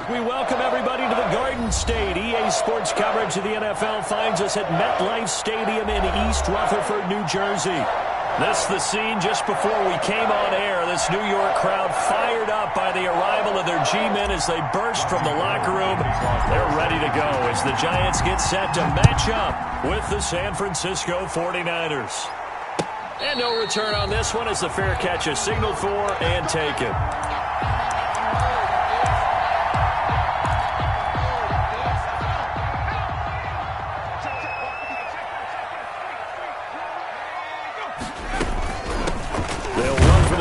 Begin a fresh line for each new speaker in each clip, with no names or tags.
We welcome everybody to the Garden State. EA Sports coverage of the NFL finds us at MetLife Stadium in East Rutherford, New Jersey. This is the scene just before we came on air. This New York crowd fired up by the arrival of their G-men as they burst from the locker room. They're ready to go as the Giants get set to match up with the San Francisco 49ers. And no return on this one as the fair catch is signaled for and taken.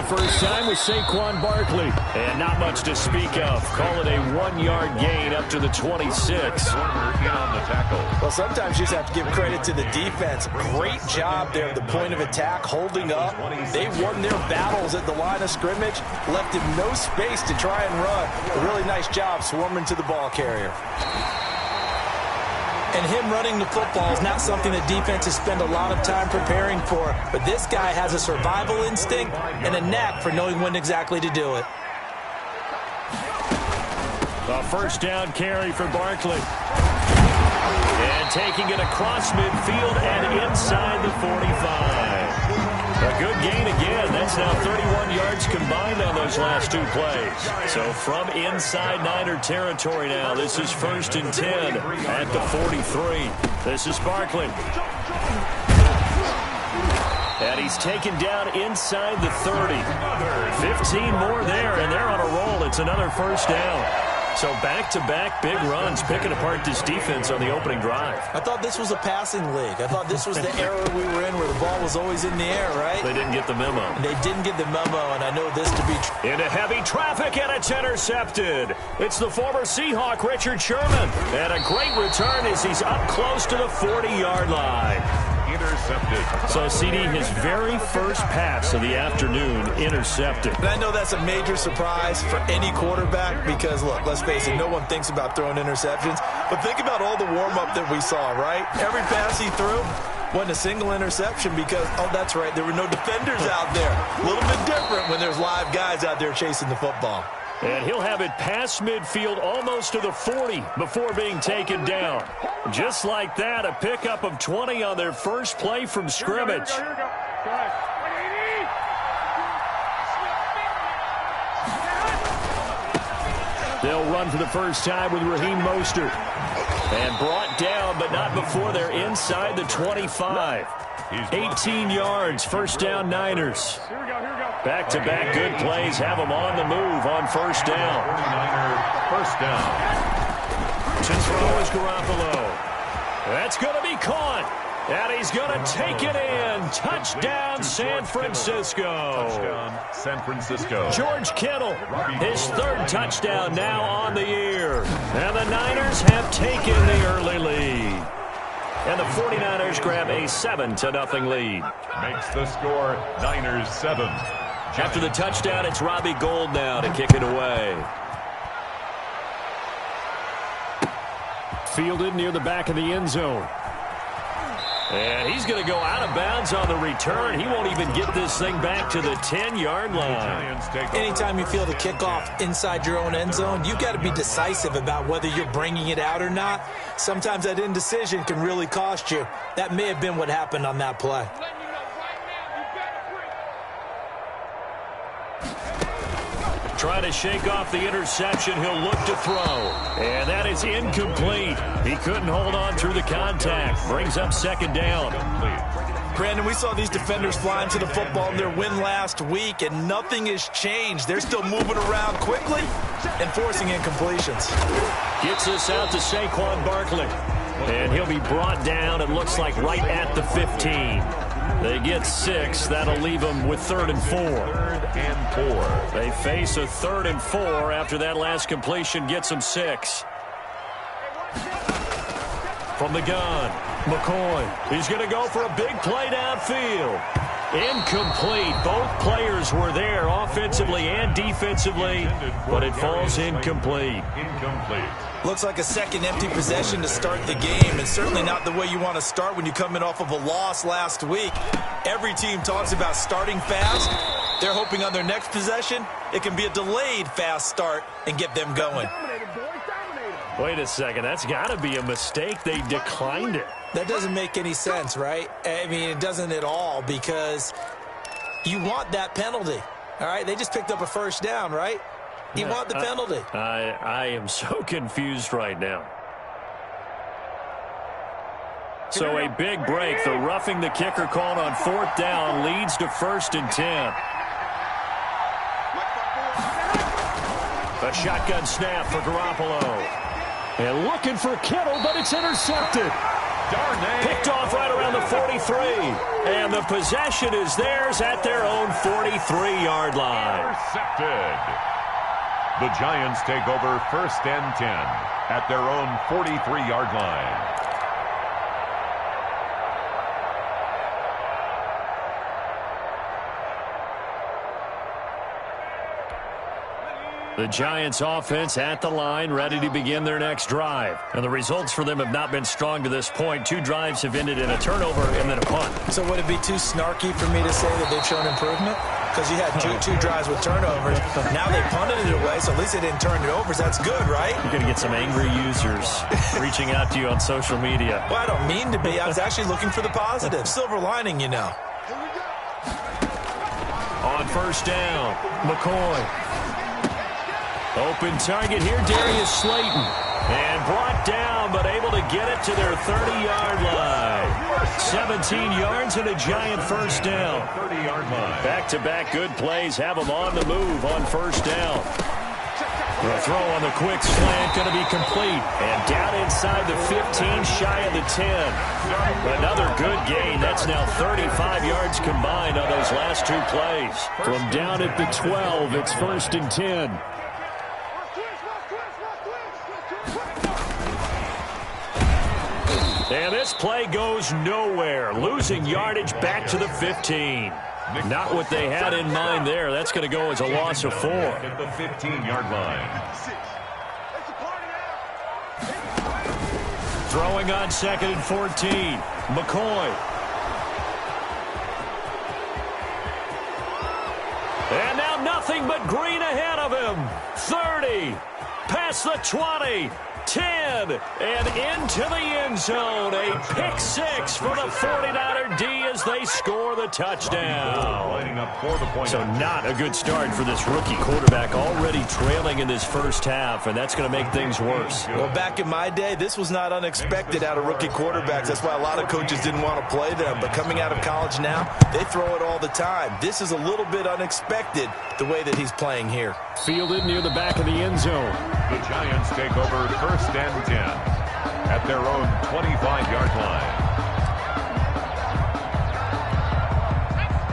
First time with Saquon Barkley. And not much to speak of. Call it a 1-yard gain up to the 26.
Well, sometimes you just have to give credit to the defense. Great job there at the point of attack, holding up. They won their battles at the line of scrimmage, left him no space to try and run. A really nice job swarming to the ball carrier. And him running the football is not something that defenses spend a lot of time preparing for. But this guy has a survival instinct and a knack for knowing when exactly to do it.
A first down carry for Barkley. And taking it across midfield and inside the 45. A good gain again. That's now 31 yards combined on those last two plays. So from inside Niner territory now, this is 1st and 10 at the 43. This is Barkley. And he's taken down inside the 30. 15 more there, and they're on a roll. It's another first down. So back-to-back big runs, picking apart this defense on the opening drive.
I thought this was a passing league. I thought this was the era we were in where the ball was always in the air, right?
They didn't get the memo.
They didn't get the memo, and I know this to be true.
Into heavy traffic, and it's intercepted. It's the former Seahawk, Richard Sherman. And a great return as he's up close to the 40-yard line. Intercepted. So, CD, his very first pass of the afternoon intercepted.
And I know that's a major surprise for any quarterback because, look, let's face it, no one thinks about throwing interceptions. But think about all the warm-up that we saw, right? Every pass he threw wasn't a single interception because, oh, that's right, there were no defenders out there. A little bit different when there's live guys out there chasing the football.
And he'll have it past midfield almost to the 40 before being taken down. Just like that, a pickup of 20 on their first play from scrimmage. They'll run for the first time with Raheem Mostert. And brought down, but not before they're inside the 25. 18 yards, first down Niners. Back-to-back good plays have them on the move on first down. First down. To throw is Garoppolo. That's going to be caught. And he's going to take it in. Touchdown, San Francisco. Touchdown, San Francisco. George Kittle, his third touchdown now on the year. And the Niners have taken the early lead. And the 49ers grab a 7-0 lead.
Makes the score Niners 7.
After the touchdown, it's Robbie Gould now to kick it away. Fielded near the back of the end zone. And he's going to go out of bounds on the return. He won't even get this thing back to the 10-yard line.
Anytime you feel the kickoff inside your own end zone, you've got to be decisive about whether you're bringing it out or not. Sometimes that indecision can really cost you. That may have been what happened on that play.
Trying to shake off the interception. He'll look to throw. And that is incomplete. He couldn't hold on through the contact. Brings up second down.
Brandon, we saw these defenders flying to the football in their win last week, and nothing has changed. They're still moving around quickly and forcing incompletions.
Gets us out to Saquon Barkley. And he'll be brought down, it looks like, right at the 15. They get 6. That'll leave them with 3rd and 4.
3rd and 4.
They face a 3rd and 4 after that last completion gets them 6. From the gun, McCoy. He's going to go for a big play downfield. Incomplete. Both players were there offensively and defensively, but it falls incomplete.
Looks like a second empty possession to start the game, and certainly not the way you want to start when you're coming off of a loss last week. Every team talks about starting fast. They're hoping on their next possession, it can be a delayed fast start and get them going.
Wait a second. That's got to be a mistake. They declined it.
That doesn't make any sense, right? I mean, it doesn't at all because you want that penalty. All right? They just picked up a first down, right? You want the penalty.
I am so confused right now. So a big break. The roughing the kicker called on 4th down leads to 1st and 10. A shotgun snap for Garoppolo. And looking for Kittle, but it's intercepted. Picked off right around the 43. And the possession is theirs at their own 43-yard line.
Intercepted. The Giants take over 1st and 10 at their own 43-yard line.
The Giants offense at the line, ready to begin their next drive. And the results for them have not been strong to this point. 2 drives have ended in a turnover and then a punt.
So would it be too snarky for me to say that they've shown improvement? Because you had two drives with turnovers. Now they punted it away, so at least they didn't turn it over. So that's good, right?
You're going to get some angry users reaching out to you on social media.
Well, I don't mean to be. I was actually looking for the positive. Silver lining, you know.
On 1st down, McCoy. Open target here, Darius Slayton. And brought down, but able to get it to their 30-yard line. 17 yards and a giant first down.
30-yard line.
Back-to-back good plays have them on the move on 1st down. The throw on the quick slant going to be complete. And down inside the 15, shy of the 10. Another good gain. That's now 35 yards combined on those last 2 plays. From down at the 12, it's 1st and 10. And this play goes nowhere. Losing yardage back to the 15. Not what they had in mind there. That's going to go as a loss of 4.
At the 15-yard line.
Throwing on 2nd and 14. McCoy. And now nothing but green ahead of him. 30. Past the 20. 10, and into the end zone. A pick 6 for the 49er D as they score the touchdown.
Lining up for the point.
So not a good start for this rookie quarterback, already trailing in this first half, and that's going to make things worse.
Well, back in my day, this was not unexpected out of rookie quarterbacks. That's why a lot of coaches didn't want to play them. But coming out of college now, they throw it all the time. This is a little bit unexpected, the way that he's playing here.
Fielded near the back of the end zone.
The Giants take over 1st and 10 at their own 25-yard line.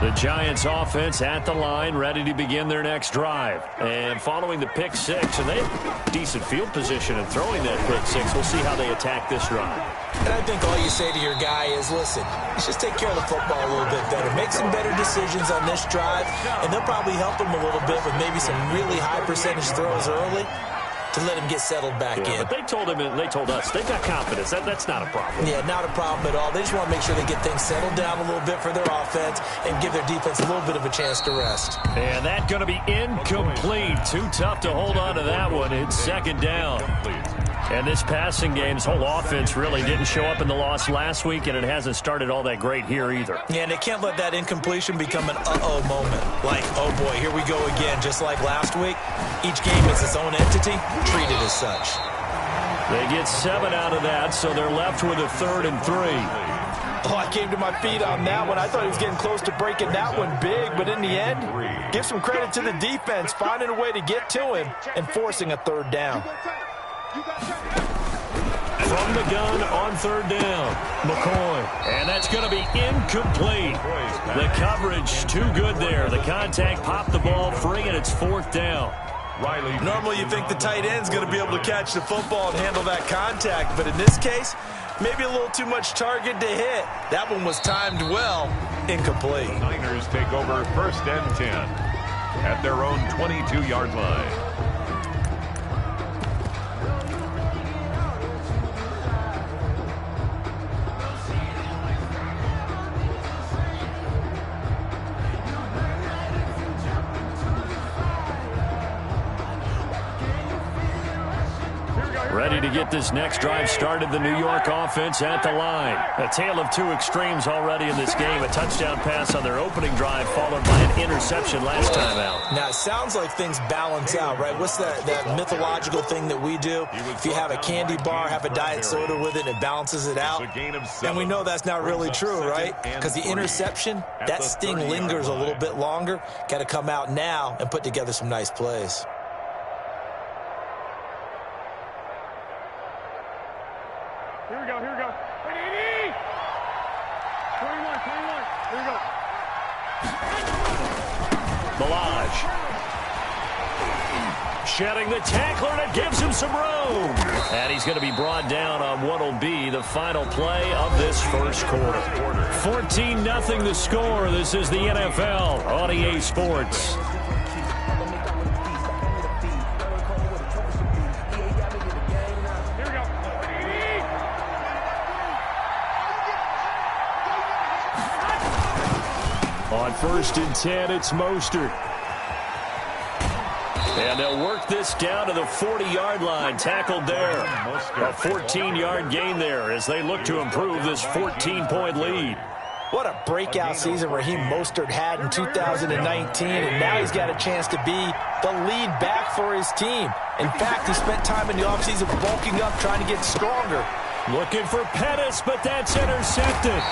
The Giants offense at the line, ready to begin their next drive. And following the pick 6, and they have decent field position in throwing that pick 6. We'll see how they attack this drive.
And I think all you say to your guy is, listen, let's just take care of the football a little bit better. Make some better decisions on this drive, and they'll probably help him a little bit with maybe some really high percentage throws early to let him get settled back in.
But they told him, and they told us, they've got confidence. That's not a problem.
Yeah, not a problem at all. They just want to make sure they get things settled down a little bit for their offense and give their defense a little bit of a chance to rest.
And that's going to be incomplete. Too tough to hold on to that one. It's 2nd down. And this passing game, this whole offense really didn't show up in the loss last week, and it hasn't started all that great here either.
Yeah, and they can't let that incompletion become an uh-oh moment. Like, oh boy, here we go again, just like last week. Each game is its own entity, treated as such.
They get 7 out of that, so they're left with a 3rd and 3.
Oh, I came to my feet on that one. I thought he was getting close to breaking that one big, but in the end, give some credit to the defense, finding a way to get to him and forcing a 3rd down.
From the gun on 3rd down, McCoy. And that's going to be incomplete. The coverage too good there. The contact popped the ball free, and it's 4th down.
Normally you think the tight end's going to be able to catch the football and handle that contact, but in this case, maybe a little too much target to hit. That one was timed well, incomplete.
The Niners take over 1st and 10 at their own 22-yard line.
Ready to get this next drive started, the New York offense at the line. A tale of two extremes already in this game. A touchdown pass on their opening drive, followed by an interception last time out.
Now, it sounds like things balance out, right? What's that mythological thing that we do? If you have a candy bar, have a diet soda with it, it balances it out. And we know that's not really true, right? Because the interception, that sting lingers a little bit longer. Got to come out now and put together some nice plays.
Here we go, here we go. 21, 21. Here we go.
Milage. Shedding the tackler, and it gives him some room. And he's going to be brought down on what will be the final play of this first quarter. 14-0 the score. This is the NFL on EA Sports. On 1st and 10, it's Mostert. And they'll work this down to the 40-yard line. Tackled there. A 14-yard gain there as they look to improve this 14-point lead.
What a breakout season Raheem Mostert had in 2019, and now he's got a chance to be the lead back for his team. In fact, he spent time in the offseason bulking up, trying to get stronger.
Looking for Pettis, but that's intercepted.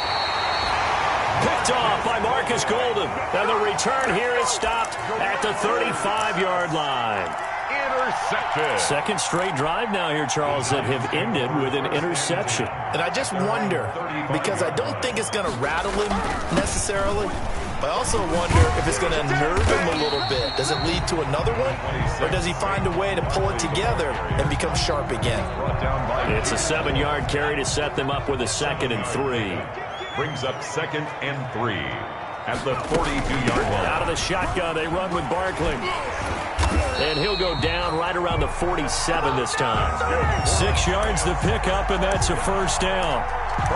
Picked off by Marcus Golden. And the return here is stopped at the 35-yard line.
Intercepted.
Second straight drive now here, Charles, that have ended with an interception.
And I just wonder, because I don't think it's going to rattle him necessarily, but I also wonder if it's going to nerve him a little bit. Does it lead to another one? Or does he find a way to pull it together and become sharp again?
It's a 7-yard carry to set them up with a 2nd and 3.
Brings up 2nd and 3 at the 42-yard line.
Out of the shotgun, they run with Barkley. And he'll go down right around the 47 this time. 6 yards to pick up, and that's a first down.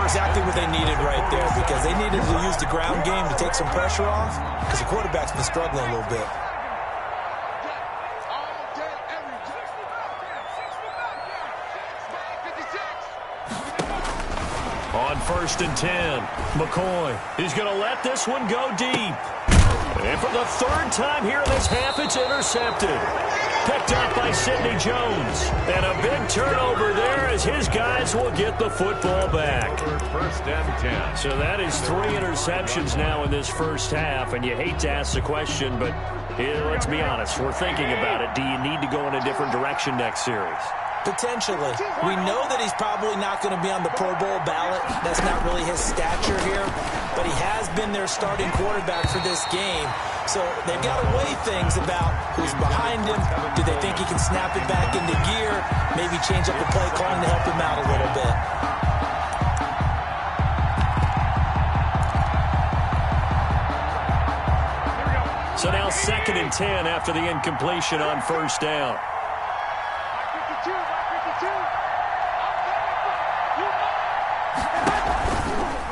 Exactly what they needed right there, because they needed to use the ground game to take some pressure off, because the quarterback's been struggling a little bit.
On 1st and 10, McCoy. He's going to let this one go deep. And for the 3rd time here in this half, it's intercepted. Picked up by Sidney Jones. And a big turnover there as his guys will get the football back.
1st and 10.
So that is 3 interceptions now in this first half. And you hate to ask the question, but let's be honest. We're thinking about it. Do you need to go in a different direction next series?
Potentially. We know that he's probably not going to be on the Pro Bowl ballot. That's not really his stature here. But he has been their starting quarterback for this game. So they've got to weigh things about who's behind him. Do they think he can snap it back into gear? Maybe change up the play calling to help him out a little bit.
So now 2nd and 10 after the incompletion on 1st down.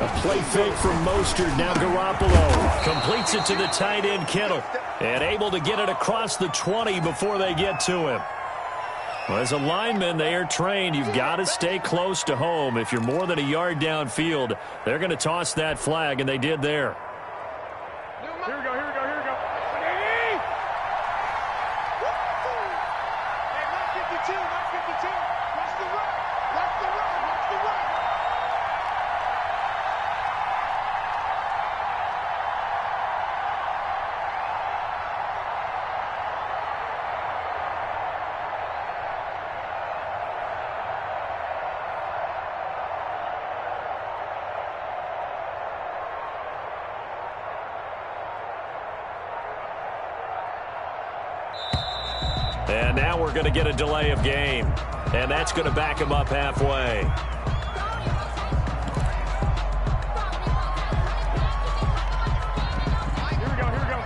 A play fake from Mostert. Now Garoppolo completes it to the tight end Kittle. And able to get it across the 20 before they get to him. Well, as a lineman, they are trained. You've got to stay close to home. If you're more than a yard downfield, they're going to toss that flag, and they did there.
Here we go, here we go, here we go. Hey, 152, 152. Watch the run, watch the run, watch the run.
And now we're going to get a delay of game. And that's going to back him up halfway.
Here we go, here we go.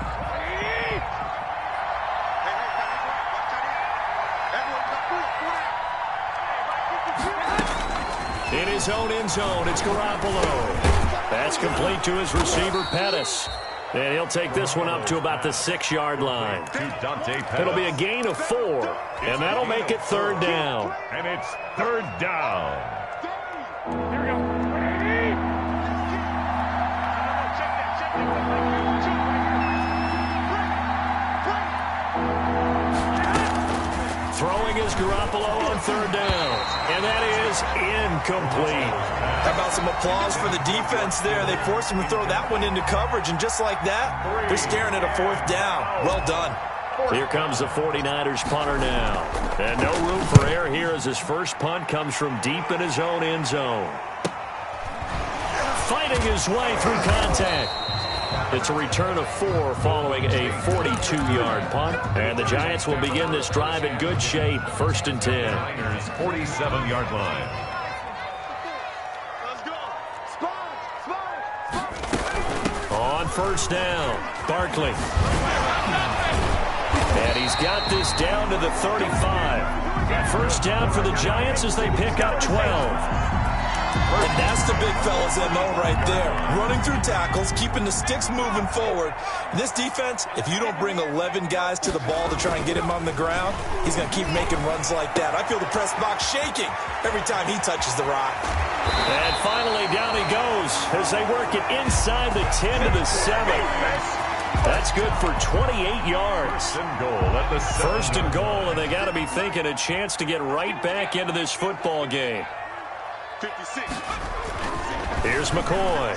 In his own end zone, it's Garoppolo. That's complete to his receiver, Pettis. And he'll take this one up to about the 6-yard line. It'll be a gain of 4, and that'll make it 3rd down.
And it's 3rd down.
Here we go. Ready? Check that.
Throwing is Garoppolo on 3rd down. And that is incomplete.
How about some applause for the defense there? They forced him to throw that one into coverage, and just like that, they're staring at a 4th down. Well done.
Here comes the 49ers punter now. And no room for error here as his first punt comes from deep in his own end zone. Fighting his way through contact. It's a return of 4 following a 42-yard punt. And the Giants will begin this drive in good shape. 1st and 10.
Niners 47-yard line.
Let's go. Spot.
On 1st down, Barkley. And he's got this down to the 35. 1st down for the Giants as they pick up 12.
And that's the big fella's MO right there. Running through tackles, keeping the sticks moving forward. This defense, if you don't bring 11 guys to the ball to try and get him on the ground, he's going to keep making runs like that. I feel the press box shaking every time he touches the rock.
And finally, down he goes as they work it inside the 10 to the 7. That's good for 28 yards. First and goal, and they got to be thinking a chance to get right back into this football game.
56.
Here's McCoy.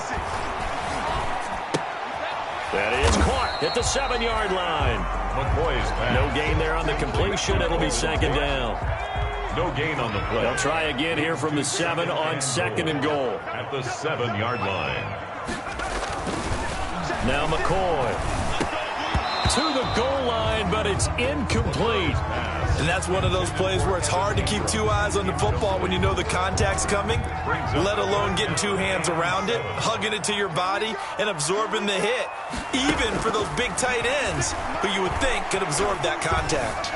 That is caught at the 7-yard line.
McCoy's pass.
No gain there on the completion. It'll be 2nd down.
No gain on the play.
They'll try again here from the 7 on 2nd and goal.
At the 7-yard line.
Now McCoy to the goal line, but it's incomplete.
And that's one of those plays where it's hard to keep 2 eyes on the football when you know the contact's coming, let alone getting 2 hands around it, hugging it to your body, and absorbing the hit, even for those big tight ends who you would think could absorb that contact.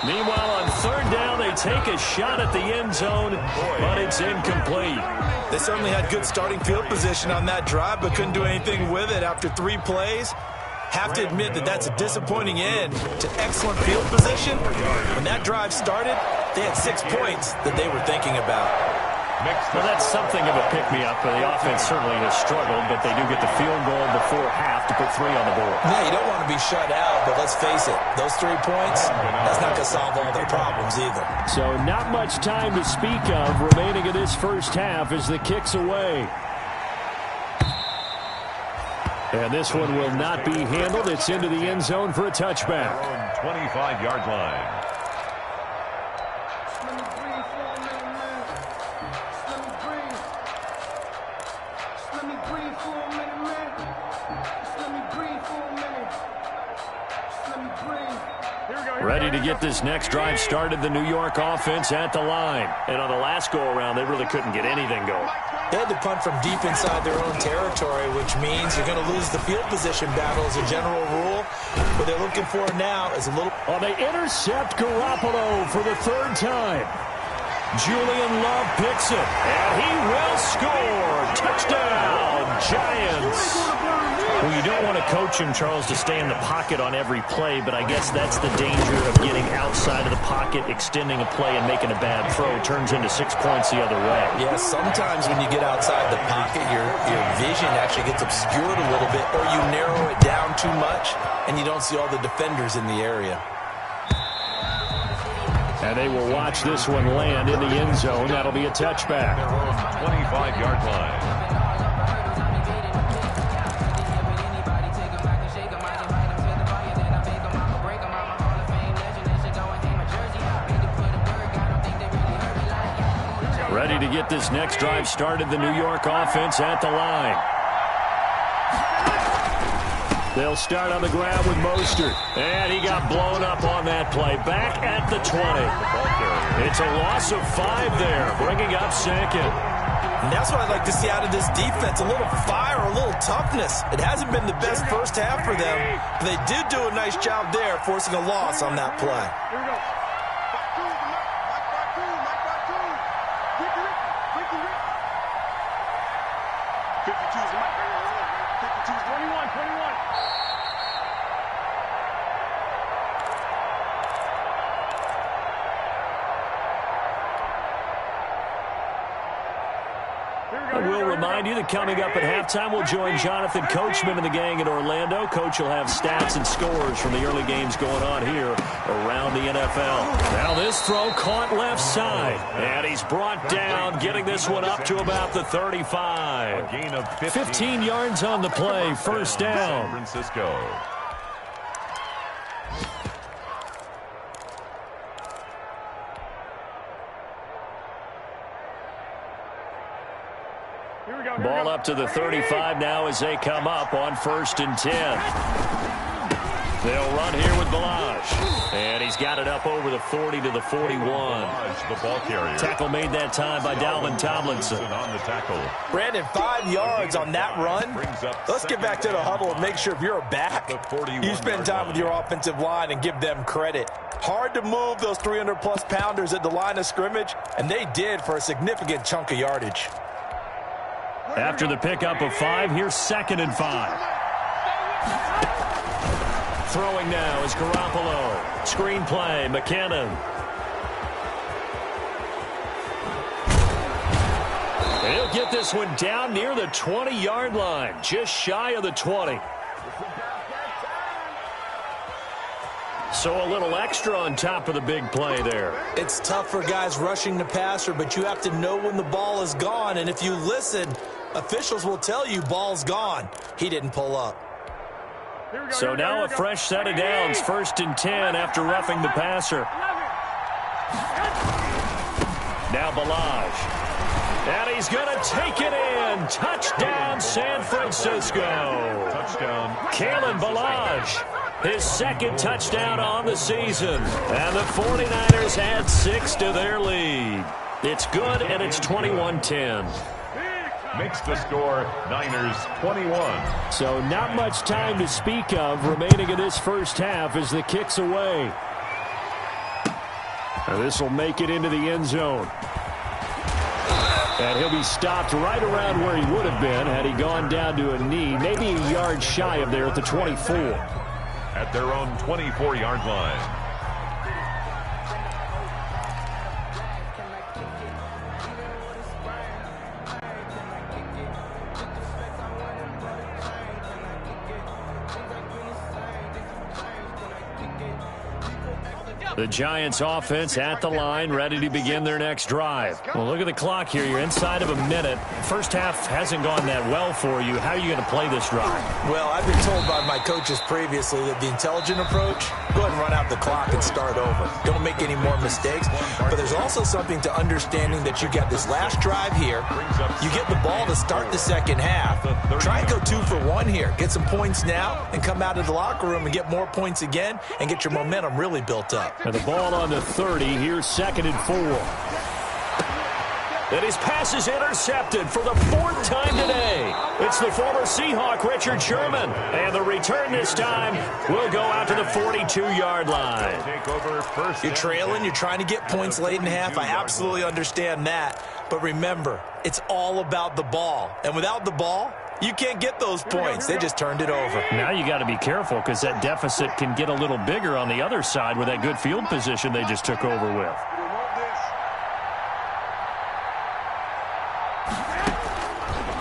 Meanwhile, on 3rd down, they take a shot at the end zone, but it's incomplete.
They certainly had good starting field position on that drive, but couldn't do anything with it after 3 plays. Have to admit that that's a disappointing end to excellent field position. When that drive started, they had 6 points that they were thinking about.
Well, that's something of a pick-me-up. The offense certainly has struggled, but they do get the field goal before half to put 3 on the board.
Yeah, you don't want to be shut out, but let's face it, those 3 points, that's not going to solve all their problems either.
So not much time to speak of remaining in this first half as the kick's away. And this one will not be handled. It's into the end zone for a touchback.
25-yard line.
Ready to get this next drive started, the New York offense at the line. And on the last go-around, they really couldn't get anything going.
They had to punt from deep inside their own territory, which means you're going to lose the field position battle as a general rule. What they're looking for now is a little...
Oh, they intercept Garoppolo for the 3rd time. Julian Love picks it, and he will score. Touchdown, Giants. Well, you don't want to coach him, Charles, to stay in the pocket on every play, but I guess that's the danger of getting outside of the pocket, extending a play, and making a bad throw. It turns into 6 points the other way.
Yeah, sometimes when you get outside the pocket, your vision actually gets obscured a little bit, or you narrow it down too much, and you don't see all the defenders in the area.
And they will watch this one land in the end zone. That'll be a touchback.
25-yard line. Ready to get this next drive started, the New York offense at the line. They'll start on the ground with Mostert. And he got blown up on that play. Back at the 20. It's a loss of 5 there, bringing up 2nd.
And that's what I'd like to see out of this defense, a little fire, a little toughness. It hasn't been the best first half for them, but they did do a nice job there, forcing a loss on that play.
Here we go. Back two. Ricky. 52 is the mic right here. 51, 21.
We'll remind you that coming up at halftime, we'll join Jonathan Coachman and the gang in Orlando. Coach will have stats and scores from the early games going on here around the NFL. Now this throw caught left side, and he's brought down, getting this one up to about the 35.
A gain of
15 yards on the play, first down.
San Francisco.
Ball up to the 35 now as they come up on 1st and 10. They'll run here with Balaj. And he's got it up over the 40 to the 41.
The ball carrier.
Tackle made that time by Dalvin Tomlinson.
On the tackle.
Brandon, 5 yards on that run. Let's get back to the huddle and make sure if you're a back, you spend time with your offensive line and give them credit. Hard to move those 300-plus pounders at the line of scrimmage, and they did for a significant chunk of yardage.
After the pickup of 5, here's 2nd and 5. Throwing now is Garoppolo. Screen play, McKinnon. He'll get this one down near the 20-yard line, just shy of the 20. So a little extra on top of the big play there.
It's tough for guys rushing the passer, but you have to know when the ball is gone. And if you listen, officials will tell you ball's gone. He didn't pull up.
So now a fresh set of downs, 1st and 10 after roughing the passer. Now Balaj. And he's going to take it in. Touchdown, San Francisco.
Touchdown.
Kalen Balaj. His 2nd touchdown on the season. And the 49ers add 6 to their lead. It's good, and it's 21-10.
Makes the score Niners 21.
So not much time to speak of remaining in this first half as the kick's away. This will make it into the end zone. And he'll be stopped right around where he would have been had he gone down to a knee, maybe a yard shy of there at the 24.
At their own 24-yard line.
The Giants offense at the line, ready to begin their next drive. Well, look at the clock here. You're inside of a minute. First half hasn't gone that well for you. How are you going to play this drive?
Well, I've been told by my coaches previously that the intelligent approach, go ahead and run out the clock and start over. Don't make any more mistakes. But there's also something to understanding that you got this last drive here. You get the ball to start the second half. Try and go 2 for 1 here. Get some points now and come out of the locker room and get more points again and get your momentum really built up.
And the ball on the 30. Here's 2nd and 4. And his pass is intercepted for the 4th time today. It's the former Seahawk, Richard Sherman. And the return this time will go out to the 42-yard line.
You're trailing. You're trying to get points late in half. I absolutely understand that. But remember, it's all about the ball. And without the ball, you can't get those points. They just turned it over.
Now you got to be careful because that deficit can get a little bigger on the other side with that good field position they just took over with.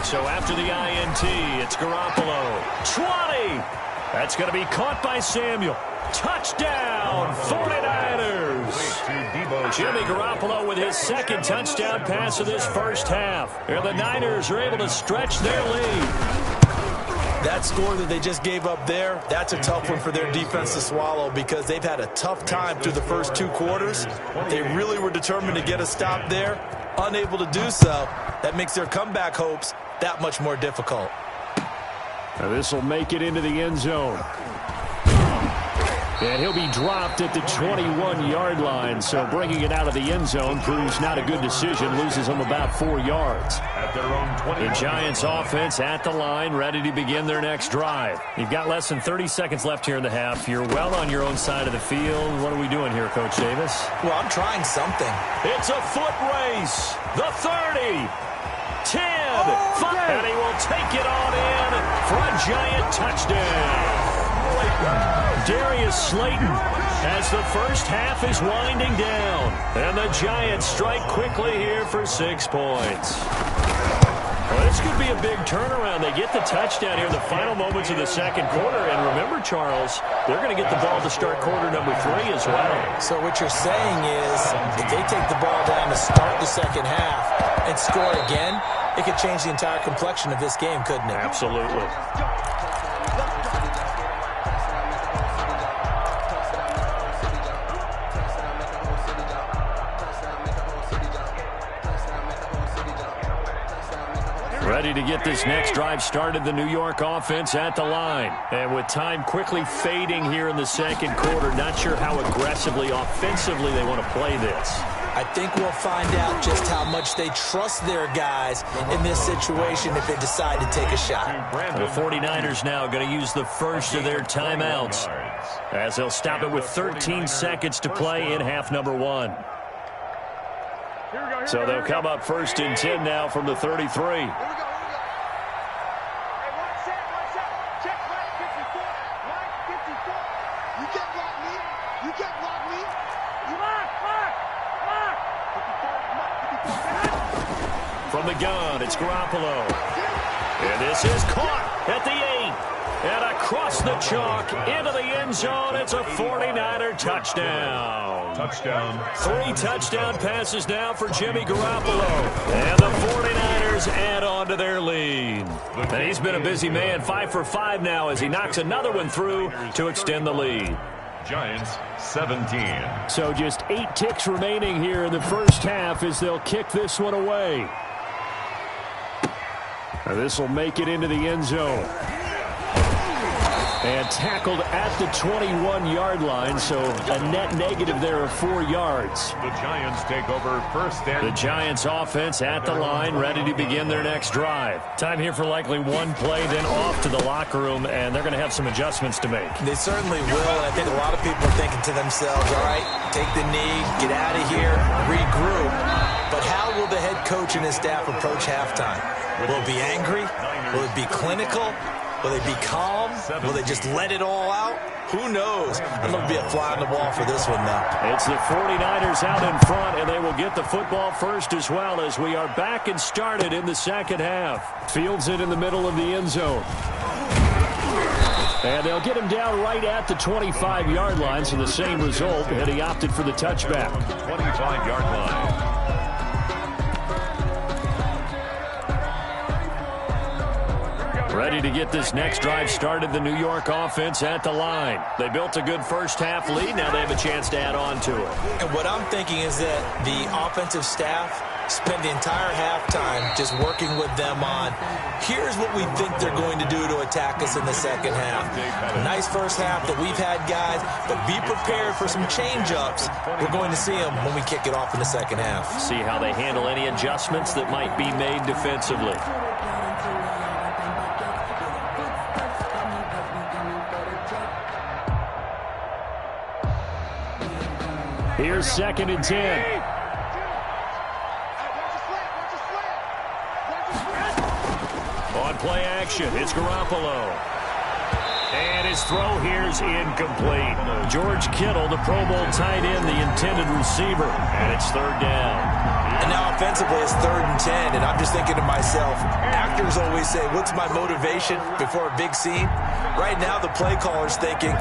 So after the INT, it's Garoppolo. 20! That's going to be caught by Samuel. Touchdown, 49ers! Jimmy Garoppolo with his 2nd touchdown pass of this first half. And the Niners are able to stretch their lead.
That score that they just gave up there, that's a tough one for their defense to swallow because they've had a tough time through the first 2 quarters. They really were determined to get a stop there. Unable to do so, that makes their comeback hopes that much more difficult.
Now this will make it into the end zone. And he'll be dropped at the 21-yard line, so bringing it out of the end zone proves not a good decision, loses him about 4 yards.
At their own 20.
The Giants offense at the line, ready to begin their next drive. You've got less than 30 seconds left here in the half. You're well on your own side of the field. What are we doing here, Coach Davis?
Well, I'm trying something.
It's a foot race. The 30. 10. 5. And he will take it on in for a Giant touchdown. Darius Slayton as the first half is winding down. And the Giants strike quickly here for 6 points.
Well, this could be a big turnaround. They get the touchdown here in the final moments of the second quarter. And remember, Charles, they're going to get the ball to start quarter number 3 as well.
So what you're saying is if they take the ball down to start the second half and score again, it could change the entire complexion of this game, couldn't it?
Absolutely. Ready to get this next drive started, the New York offense at the line. And with time quickly fading here in the second quarter, not sure how aggressively, offensively they want to play this.
I think we'll find out just how much they trust their guys in this situation if they decide to take a shot.
The 49ers now going to use the first of their timeouts as they'll stop it with 13 seconds to play in half number 1. So they'll come up first and 10 now from the 33. From the gun, it's Garoppolo. And this is caught at the 8. And across the chalk into the end zone. It's a 49er touchdown.
Touchdown.
3 touchdown passes now for Jimmy Garoppolo. And the 49ers add on to their lead. And he's been a busy man, 5 for 5 now as he knocks another one through to extend the lead.
Giants 17.
So just 8 ticks remaining here in the first half as they'll kick this one away. This will make it into the end zone. And tackled at the 21-yard line, so a net negative there of 4 yards.
The Giants take over first and...
The Giants offense at the line, ready to begin their next drive. Time here for likely one play, then off to the locker room, and they're going to have some adjustments to make.
They certainly will, and I think a lot of people are thinking to themselves, all right, take the knee, get out of here, regroup. But how will the head coach and his staff approach halftime? Will it be angry? Will it be clinical? Will they be calm? Will they just let it all out? Who knows? I'm going to be a fly on the wall for this one, though.
It's the 49ers out in front, and they will get the football first as well as we are back and started in the second half.
Fields it in the middle of the end zone. And they'll get him down right at the 25-yard line, so the same result, and he opted for the touchback.
25-yard line.
Ready to get this next drive started, the New York offense at the line. They built a good first half lead. Now they have a chance to add on to it.
And what I'm thinking is that the offensive staff spend the entire halftime just working with them on, here's what we think they're going to do to attack us in the second half. Nice first half that we've had, guys, but be prepared for some change-ups. We're going to see them when we kick it off in the second half.
See how they handle any adjustments that might be made defensively.
Here's 2nd and 10.
On play action, it's Garoppolo. And his throw here's incomplete. George Kittle, the Pro Bowl tight end, the intended receiver. And it's 3rd down.
And now offensively it's 3rd and 10, and I'm just thinking to myself, actors always say, what's my motivation before a big scene? Right now the play caller's thinking,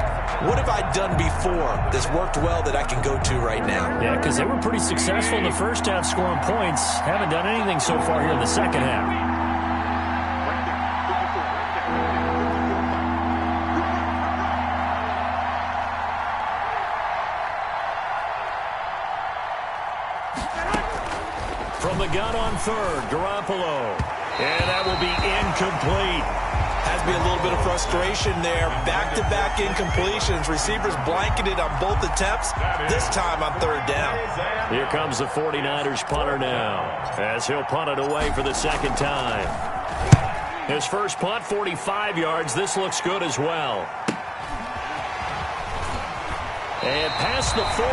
what have I done before that's worked well that I can go to right now?
Yeah, because they were pretty successful in the first half scoring points. Haven't done anything so far here in the second half. From the gun on 3rd, Garoppolo. And that will be incomplete.
Has to be a little bit of frustration there. Back-to-back incompletions. Receivers blanketed on both attempts, this time on 3rd down.
Here comes the 49ers punter now, as he'll punt it away for the 2nd time. His first punt, 45 yards. This looks good as well. And past the 40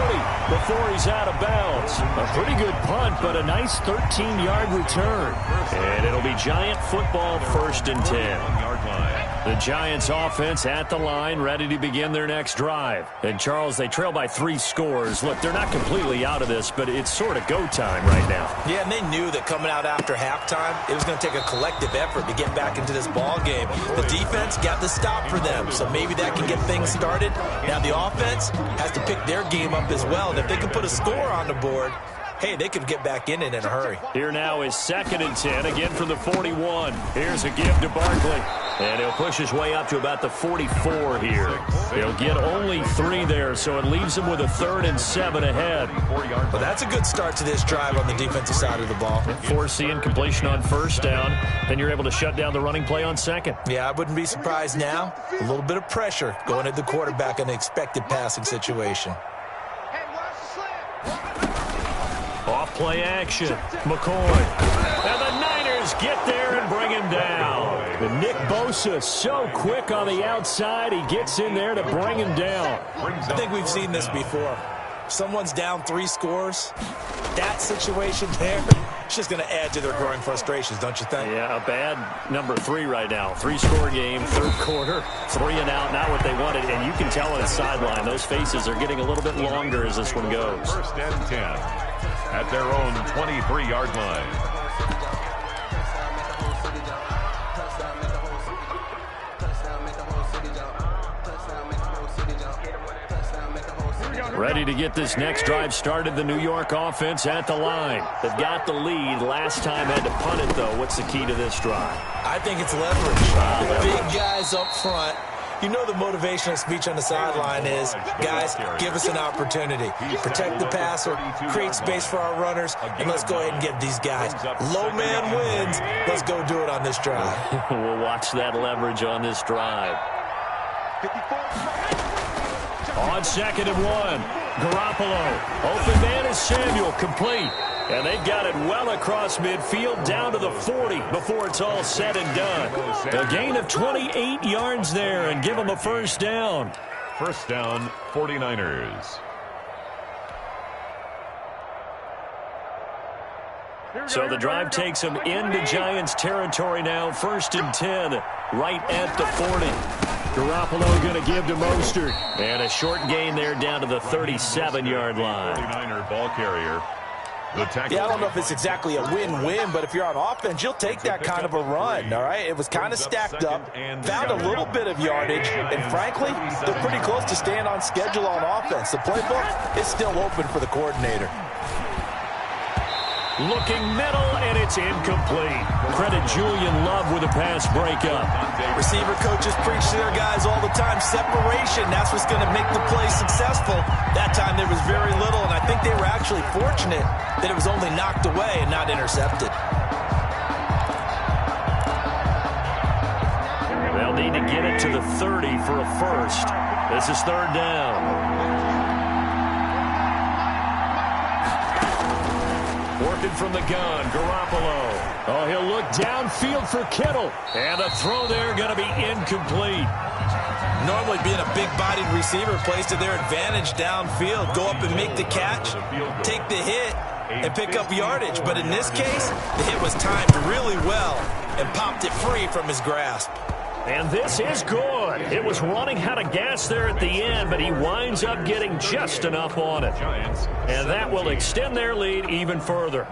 before he's out of bounds. A pretty good punt, but a nice 13-yard return. And it'll be Giant football 1st and 10.
The Giants offense at the line, ready to begin their next drive. And, Charles, they trail by 3 scores. Look, they're not completely out of this, but it's sort of go time right now.
Yeah, and they knew that coming out after halftime, it was going to take a collective effort to get back into this ball game. The defense got the stop for them, so maybe that can get things started. Now the offense has to pick their game up as well, and if they can put a score on the board, hey, they could get back in it in a hurry.
Here now is 2nd and 10, again from the 41. Here's a give to Barkley. And he'll push his way up to about the 44 here. He'll get only 3 there, so it leaves him with a 3rd and 7 ahead.
Well, that's a good start to this drive on the defensive side of the ball.
Forcing completion on 1st down. Then you're able to shut down the running play on 2nd.
Yeah, I wouldn't be surprised now. A little bit of pressure going at the quarterback in the expected passing situation.
Off play action. McCoy. And the Niners get there and bring him down. And Nick Bosa so quick on the outside. He gets in there to bring him down.
I think we've seen this before. Someone's down 3 scores. That situation there, it's just going to add to their growing frustrations, don't you think?
Yeah, a bad number 3 right now. 3-score game, 3rd quarter, 3 and out, not what they wanted. And you can tell on the sideline, those faces are getting a little bit longer as this one goes.
1st and 10 at their own 23-yard line.
Ready to get this next drive started. The New York offense at the line. They've got the lead. Last time had to punt it, though. What's the key to this drive?
I think it's leverage. The big guys up front. You know the motivational speech on the sideline is, guys, give us an opportunity. Protect the passer, create space for our runners, and let's go ahead and get these guys. Low man wins. Let's go do it on this drive.
We'll watch that leverage on this drive. On 2nd and 1, Garoppolo. Open man is Samuel, complete. And they've got it well across midfield, down to the 40 before it's all said and done. A gain of 28 yards there and give them a 1st down.
1st down, 49ers.
So the drive takes them into Giants territory now. 1st and 10, right at the 40. Garoppolo going to give to Mostert. And a short gain there down to the 37-yard line.
49er ball carrier.
Yeah, I don't know if it's exactly a win-win, but if you're on offense, you'll take that kind of a run, all right? It was kind of stacked up, found a little bit of yardage, and frankly, they're pretty close to staying on schedule on offense. The playbook is still open for the coordinator.
Looking middle, and it's incomplete. Credit Julian Love with a pass breakup.
Receiver coaches preach to their guys all the time. Separation, that's what's going to make the play successful. That time there was very little, and I think they were actually fortunate that it was only knocked away and not intercepted.
They'll need to get it to the 30 for a 1st. This is 3rd down. Working from the gun, Garoppolo. Oh, he'll look downfield for Kittle. And the throw there going to be incomplete.
Normally being a big-bodied receiver plays to their advantage downfield. Go up and make the catch, take the hit, and pick up yardage. But in this case, the hit was timed really well and popped it free from his grasp.
And this is good. It was running out of gas there at the end, but he winds up getting just enough on it. And that will extend their lead even further.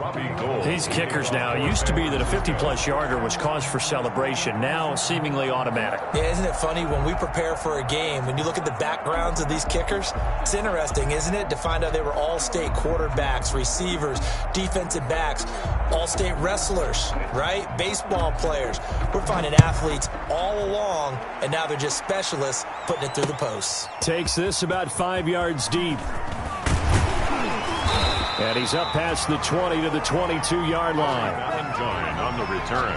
These kickers now, used to be that a 50-plus yarder was cause for celebration. Now seemingly automatic.
Yeah, isn't it funny when we prepare for a game, when you look at the backgrounds of these kickers, it's interesting, isn't it, to find out they were all-state quarterbacks, receivers, defensive backs, all-state wrestlers, right? Baseball players. We're finding athletes all along, and now they're just specialists putting it through the posts.
Takes this about 5 yards deep. And he's up past the 20 to the 22-yard line.
Valentine on the return.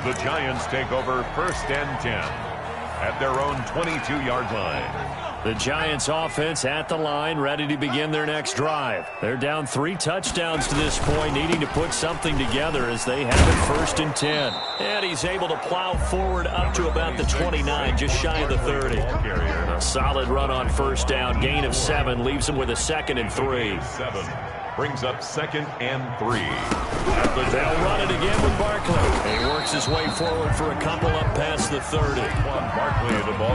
The Giants take over 1st and 10 at their own 22-yard line.
The Giants offense at the line, ready to begin their next drive. They're down 3 touchdowns to this point, needing to put something together as they have it 1st and 10. And he's able to plow forward up to about the 29, just shy of the 30. A solid run on 1st down, gain of 7, leaves him with a 2nd and 3.
brings up 2nd and 3.
They'll run it again with Barkley. He works his way forward for a couple up past the 30.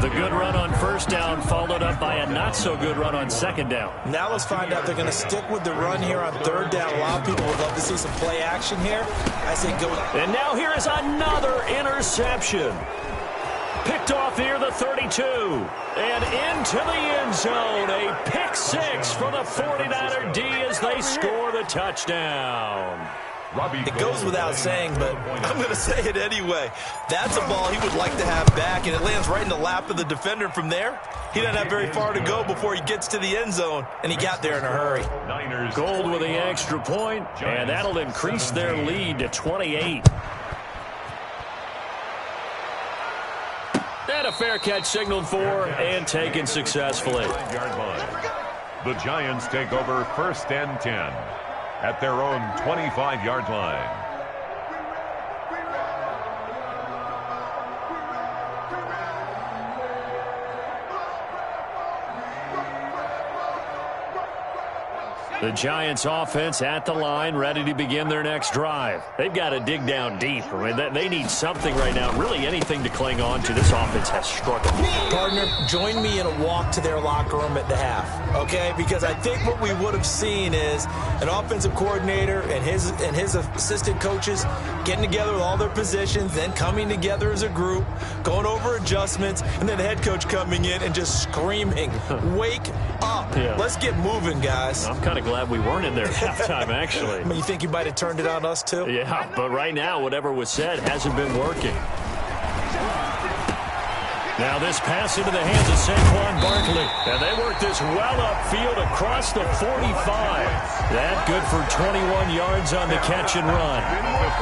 The good run on first down followed up by a not-so-good run on second down.
Now let's find out they're going to stick with the run here on third down. A lot of people would love to see some play action here. I say go.
And now here is another interception. Picked off near the 32. And into the end zone. A pick six for the 49er D as they score the touchdown.
It goes without saying, but I'm going to say it anyway. That's a ball he would like to have back, and it lands right in the lap of the defender. From there, he doesn't have very far to go before he gets to the end zone, and he got there in a hurry.
Gold with the extra point, and that'll increase their lead to 28. And a fair catch signaled for and taken successfully.
The Giants take over 1st and 10 at their own 25-yard line.
The Giants offense at the line, ready to begin their next drive. They've got to dig down deep. I mean, they need something right now, really anything to cling on to. This offense has struggled.
Partner, join me in a walk to their locker room at the half, okay? Because I think what we would have seen is an offensive coordinator and his assistant coaches getting together with all their positions, then coming together as a group, going over adjustments, and then the head coach coming in and just screaming, wake up.
Yeah.
Let's get moving, guys.
I'm kind of glad we weren't in there at halftime, actually.
I mean, you think you might have turned it on us, too?
Yeah, but right now, whatever was said hasn't been working. Now this pass into the hands of Saquon Barkley. And they work this well upfield across the 45. That good for 21 yards on the catch and run.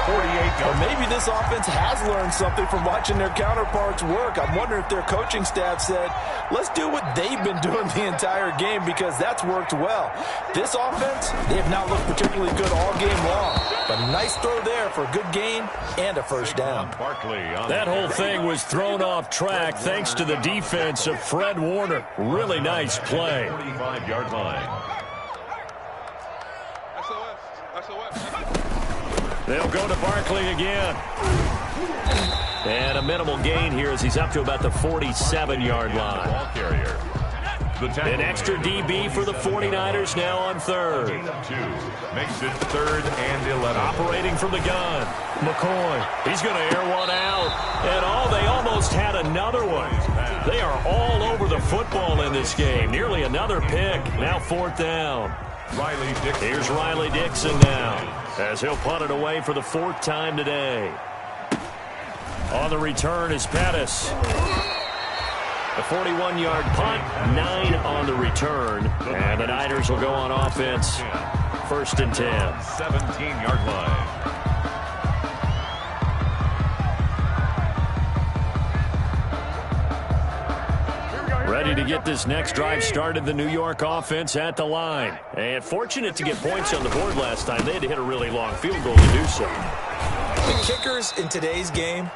Or maybe this offense has learned something from watching their counterparts work. I'm wondering if their coaching staff said, let's do what they've been doing the entire game, because that's worked well. This offense, they have not looked particularly good all game long. But a nice throw there for a good gain and a first down.
That whole thing was thrown off track thanks to the defense of Fred Warner. Really nice play.
45-yard line.
They'll go to Barkley again. And a minimal gain here as he's up to about the 47-yard line.
Ball carrier.
An extra DB for the 49ers now on third.
2 makes it 3rd and 11.
Operating from the gun. McCoy. He's going to air one out. And they almost had another one. They are all over the football in this game. Nearly another pick. Now 4th down.
Riley Dixon.
Here's Riley Dixon now as he'll punt it away for the 4th time today. On the return is Pettis. A 41-yard punt, 9 on the return. And the Niners will go on offense. 1st and 10.
17-yard line.
Ready to get this next drive started, the New York offense at the line. And fortunate to get points on the board last time. They had to hit a really long field goal to do so.
The kickers in today's game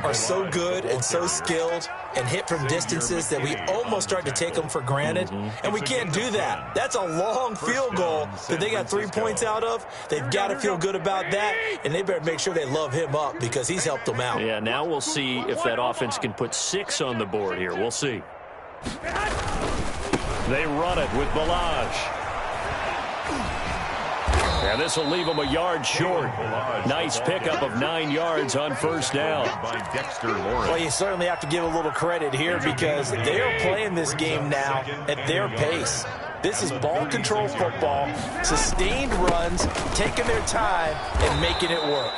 are so good and so skilled and hit from distances that we almost start to take them for granted. And we can't do that. That's a long field goal that they got 3 points out of. They've got to feel good about that, and they better make sure they love him up because he's helped them out.
Yeah, now we'll see if that offense can put 6 on the board here. We'll see. They run it with Balaj. And this will leave them a yard short. Nice pickup of 9 yards on 1st down.
Well, you certainly have to give a little credit here because they are playing this game now at their pace. This is ball control football, sustained runs, taking their time, and making it work.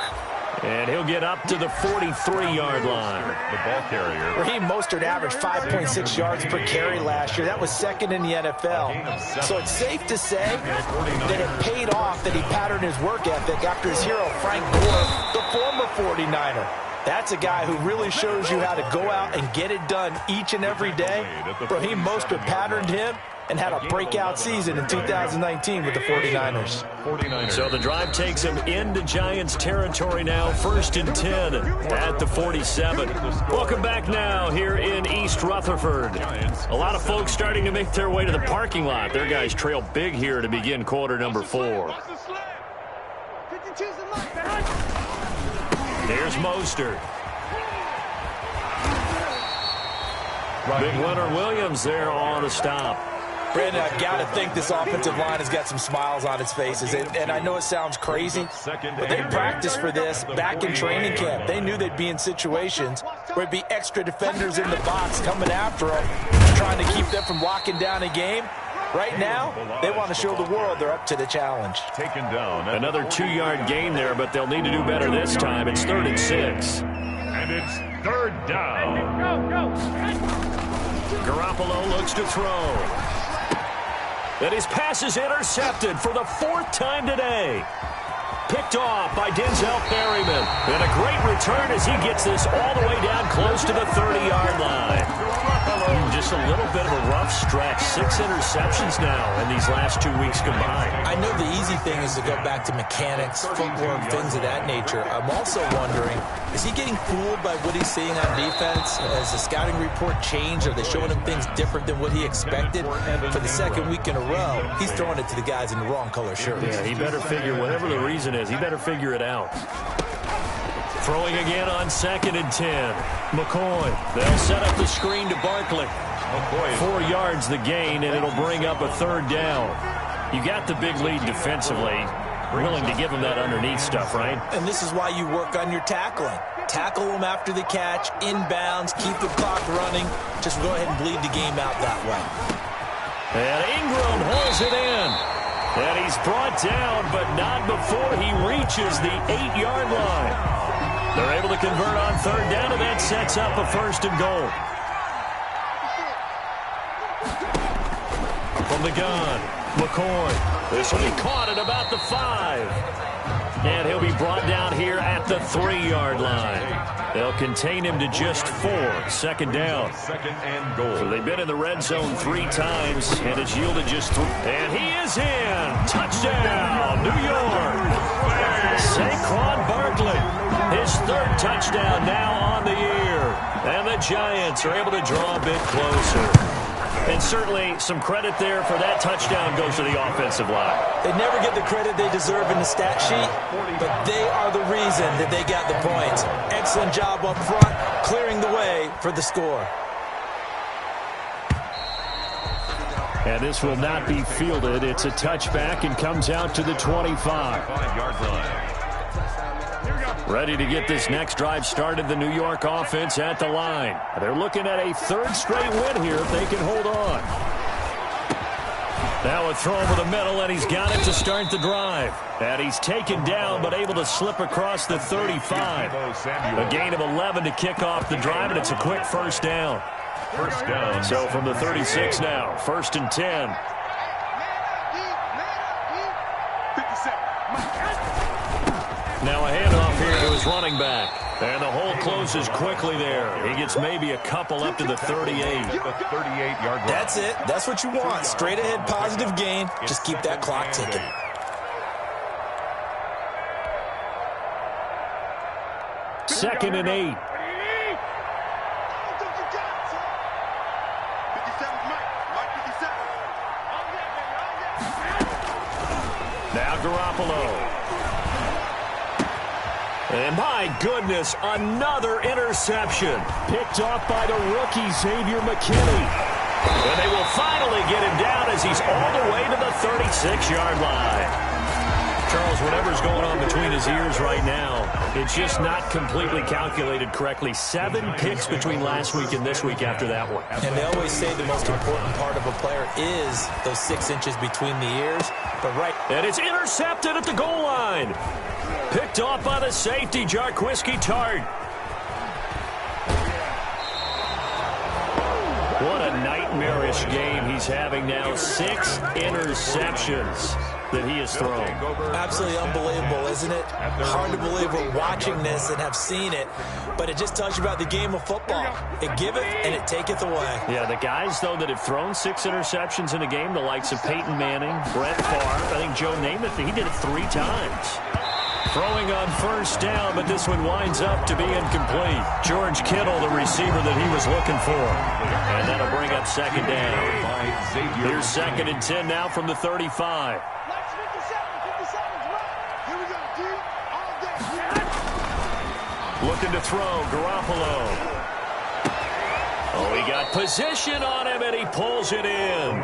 And he'll get up to the 43-yard line.
The ball carrier.
Raheem Mostert averaged 5.6 yards per carry last year. That was 2nd in the NFL. So it's safe to say that it paid off that he patterned his work ethic after his hero, Frank Gore, the former 49er. That's a guy who really shows you how to go out and get it done each and every day. Raheem Mostert patterned him, and had a breakout season in 2019 with the 49ers.
So the drive takes them into Giants territory now, 1st and 10 at the 47. Welcome back now here in East Rutherford. A lot of folks starting to make their way to the parking lot. Their guys trail big here to begin quarter number 4. Here's Mostert. Big winner Williams there on the stop.
Brandon, I've got to think this offensive line has got some smiles on its faces. And I know it sounds crazy, but they practiced for this back in training camp. They knew they'd be in situations where it'd be extra defenders in the box coming after them, trying to keep them from locking down a game. Right now, they want to show the world they're up to the challenge.
Taken down.
Another 2-yard gain there, but they'll need to do better this time. It's 3rd and 6.
And it's 3rd down.
Garoppolo looks to throw. And his pass is intercepted for the 4th time today. Picked off by Denzel Berryman. And a great return as he gets this all the way down close to the 30-yard line. Just a little bit of a rough stretch. 6 interceptions now in these last 2 weeks combined.
I know the easy thing is to go back to mechanics, footwork, things of that nature. I'm also wondering, is he getting fooled by what he's seeing on defense? Has the scouting report changed? Are they showing him things different than what he expected? For the 2nd week in a row, he's throwing it to the guys in the wrong color shirts.
Yeah, he better figure, whatever the reason is, he better figure it out. Throwing again on 2nd and 10. McCoy. They'll set up the screen to Barkley. 4 yards the gain, and it'll bring up a 3rd down. You got the big lead defensively. Willing to give him that underneath stuff, right?
And this is why you work on your tackling. Tackle them after the catch, inbounds, keep the clock running. Just go ahead and bleed the game out that way.
And Ingram holds it in. And he's brought down, but not before he reaches the 8-yard line. They're able to convert on 3rd down, and that sets up a 1st and goal. From the gun, McCoy. This will be caught at about the 5. And he'll be brought down here at the 3-yard line. They'll contain him to just 4. 2nd down.
2nd and goal.
So they've been in the red zone 3 times, and it's yielded just 3. And he is in. Touchdown, New York. Saquon Barkley. His 3rd touchdown now on the year. And the Giants are able to draw a bit closer. And certainly some credit there for that touchdown goes to the offensive line.
They never get the credit they deserve in the stat sheet, but they are the reason that they got the points. Excellent job up front, clearing the way for the score.
And this will not be fielded. It's a touchback and comes out to the 25.
5-yard line.
Ready to get this next drive started, the New York offense at the line. They're looking at a 3rd straight win here if they can hold on. Now a throw over the middle, and he's got it to start the drive. And he's taken down, but able to slip across the 35. A gain of 11 to kick off the drive, and it's a quick 1st down.
1st down.
So from the 36 now, 1st and 10. Now a handoff here to his running back. And the hole closes quickly there. He gets maybe a couple up to the 38.
38-yard line.
That's it. That's what you want. Straight ahead, positive gain. Just keep that clock ticking.
Second and 8. Now Garoppolo. And my goodness, another interception. Picked off by the rookie, Xavier McKinney. And they will finally get him down as he's all the way to the 36-yard line. Charles, whatever's going on between his ears right now, it's just not completely calculated correctly. 7 picks between last week and this week after that one.
And they always say the most important part of a player is those 6 inches between the ears. But
and it's intercepted at the goal line. Picked off by the safety, Jarquiski Tart. What a nightmarish game he's having now. 6 interceptions. that he has thrown.
Absolutely unbelievable, isn't it? Hard to believe we're watching this and have seen it, but it just tells you about the game of football. It giveth and it taketh away.
Yeah, the guys, though, that have thrown 6 interceptions in a game, the likes of Peyton Manning, Brett Favre, I think Joe Namath, he did it 3 times. Throwing on first down, but this one winds up to be incomplete. George Kittle, the receiver that he was looking for. And that'll bring up second down. Here's 2nd and 10 now from the 35. Looking to throw, Garoppolo. Oh, he got position on him, and he pulls it in.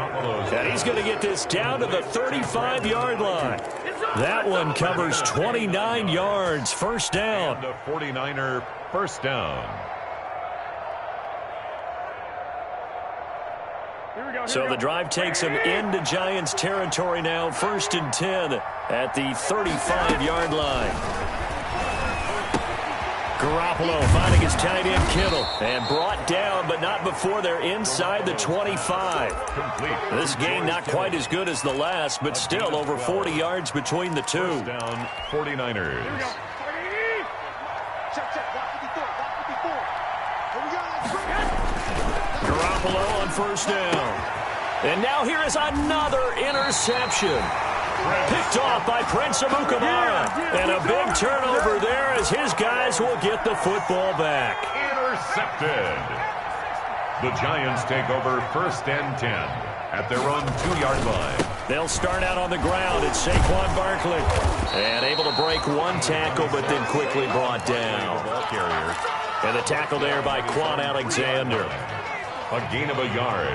And he's going to get this down to the 35-yard line. That one covers 29 yards, first down.
And a 49er first down.
So the drive takes him into Giants territory now, 1st and 10 at the 35-yard line. Garoppolo finding his tight end Kittle and brought down, but not before they're inside the 25. This game not quite as good as the last, but still over 40 yards between the two.
First down, 49ers.
Garoppolo on first down. And now here is another interception. Picked off by Prince Amukamara. And a big turnover there as his guys will get the football back.
Intercepted. The Giants take over 1st and 10 at their own 2-yard line.
They'll start out on the ground. It's Saquon Barkley. And able to break one tackle, but then quickly brought down. And the tackle there by Quan Alexander.
A gain of a yard.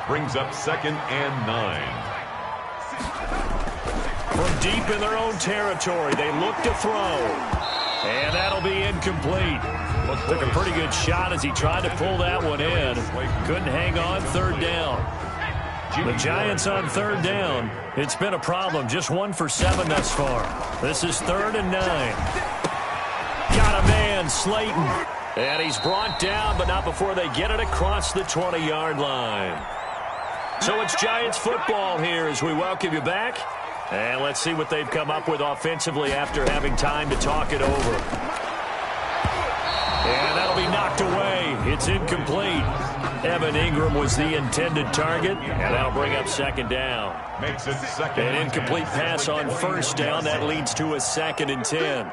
Brings up 2nd and 9.
From deep in their own territory, they look to throw. And that'll be incomplete. Took a pretty good shot as he tried to pull that one in. Couldn't hang on, 3rd down. The Giants on 3rd down. It's been a problem. Just 1 for 7 thus far. This is 3rd and 9. Got a man, Slayton. And he's brought down, but not before they get it across the 20-yard line. So it's Giants football here as we welcome you back. And let's see what they've come up with offensively after having time to talk it over. And that'll be knocked away. It's incomplete. Evan Ingram was the intended target, and that'll bring up 2nd down.
Makes it 2nd.
An incomplete pass on first down. That leads to a 2nd and 10.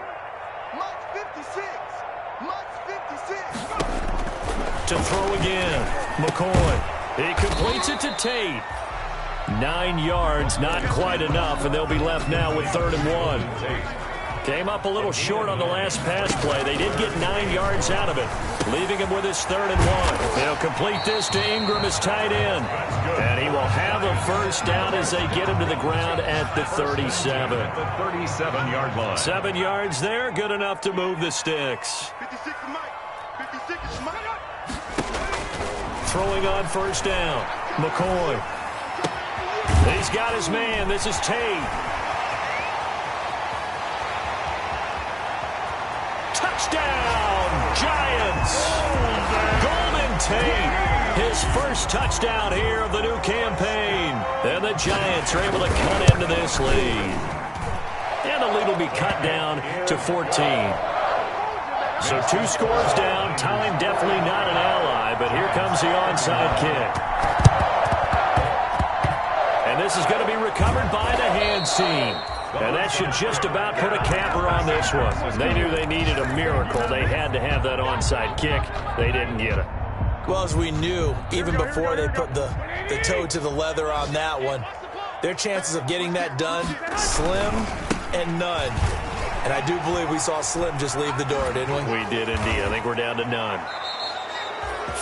To throw again. McCoy. He completes it to Tate. 9 yards, not quite enough, and they'll be left now with 3rd and 1. Came up a little short on the last pass play. They did get 9 yards out of it, leaving him with his 3rd and 1. They'll complete this to Ingram as tight end, and he will have a first down as they get him to the ground at the 37.
At the 37-yard line.
7 yards there, good enough to move the sticks. Throwing on first down, McCoy. He's got his man. This is Tate. Touchdown, Giants. Golden Tate. His first touchdown here of the new campaign. And the Giants are able to cut into this lead. And the lead will be cut down to 14. So 2 scores down. Time definitely not an ally, but here comes the onside kick. And this is going to be recovered by the hands team. And that should just about put a capper on this one. They knew they needed a miracle. They had to have that onside kick. They didn't get it.
Well, as we knew, even before they put the toe to the leather on that one, their chances of getting that done, slim and none. And I do believe we saw Slim just leave the door, didn't we?
We did indeed. I think we're down to none.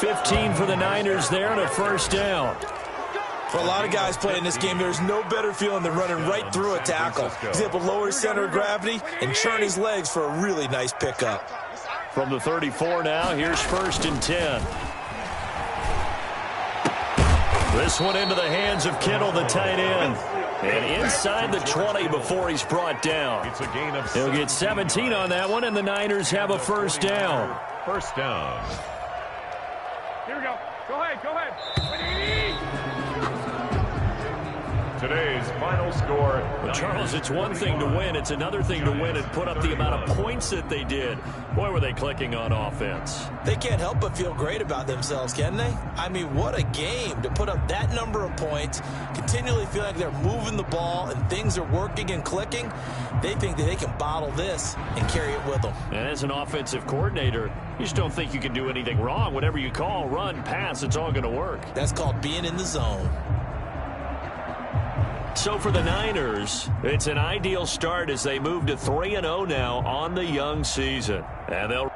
15 for the Niners there and a first down.
For a lot of guys playing this game, there's no better feeling than running right through a tackle. He's able to lower his center of gravity and churn his legs for a really nice pickup.
From the 34 now, here's 1st and 10. This one into the hands of Kittle, the tight end. And inside the 20 before he's brought down.
It's a gain of 6.
He'll get 17 on that one, and the Niners have a first down.
First down.
Here we go. Go ahead.
To Today's final score.
Well, Charles, it's one thing to win. It's another thing to win and put up the amount of points that they did. Boy, were they clicking on offense.
They can't help but feel great about themselves, can they? I mean, what a game to put up that number of points, continually feel like they're moving the ball and things are working and clicking. They think that they can bottle this and carry it with them.
And as an offensive coordinator, you just don't think you can do anything wrong. Whatever you call, run, pass, it's all going to work.
That's called being in the zone.
So for the Niners, it's an ideal start as they move to 3-0 now on the young season. And they'll